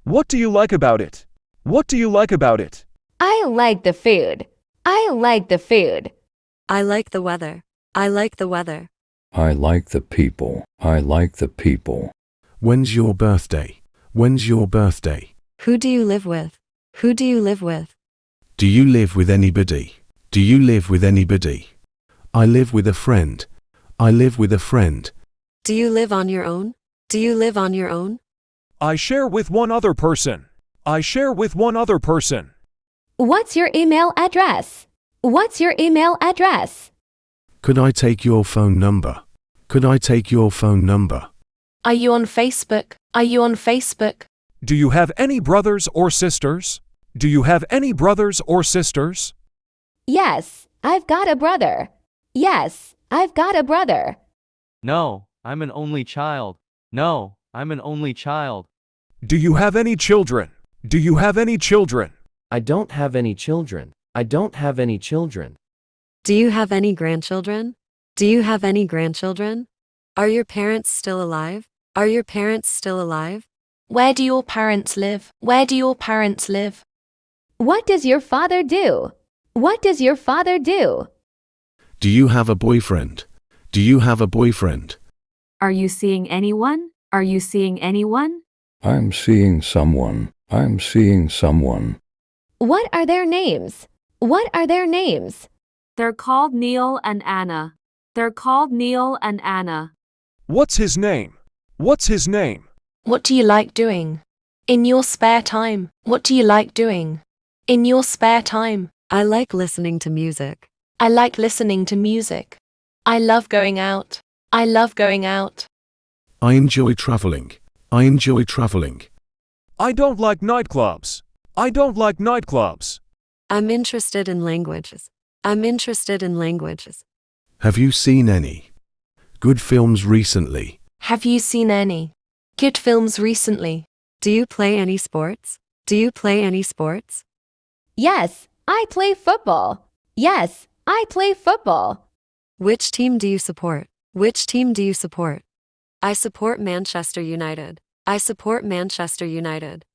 What do you like about it? What do you like about it? I like the food. I like the food. I like the weather. I like the weather. I like the people. I like the people. When's your birthday? When's your birthday? Who do you live with? Who do you live with? Do you live with anybody? Do you live with anybody? I live with a friend. I live with a friend. Do you live on your own? Do you live on your own? I share with one other person. I share with one other person. What's your email address? What's your email address? Could I take your phone number? Could I take your phone number? Are you on Facebook? Are you on Facebook? Do you have any brothers or sisters? Do you have any brothers or sisters? Yes, I've got a brother. Yes, I've got a brother. No, I'm an only child. No, I'm an only child. Do you have any children? Do you have any children? I don't have any children. I don't have any children. Do you have any grandchildren? Do you have any grandchildren? Are your parents still alive? Are your parents still alive? Where do your parents live? Where do your parents live? What does your father do? What does your father do? Do you have a boyfriend? Do you have a boyfriend? Are you seeing anyone? Are you seeing anyone? I'm seeing someone. I'm seeing someone. What are their names? What are their names? They're called Neil and Anna. They're called Neil and Anna. What's his name? What's his name? What do you like doing? In your spare time, what do you like doing? In your spare time, I like listening to music. I like listening to music. I love going out. I love going out. I enjoy traveling. I enjoy traveling. I don't like nightclubs. I don't like nightclubs. I'm interested in languages. I'm interested in languages. Have you seen any good films recently? Have you seen any good films recently? Do you play any sports? Do you play any sports? Yes, I play football. Yes, I play football. Which team do you support? Which team do you support? I support Manchester United. I support Manchester United.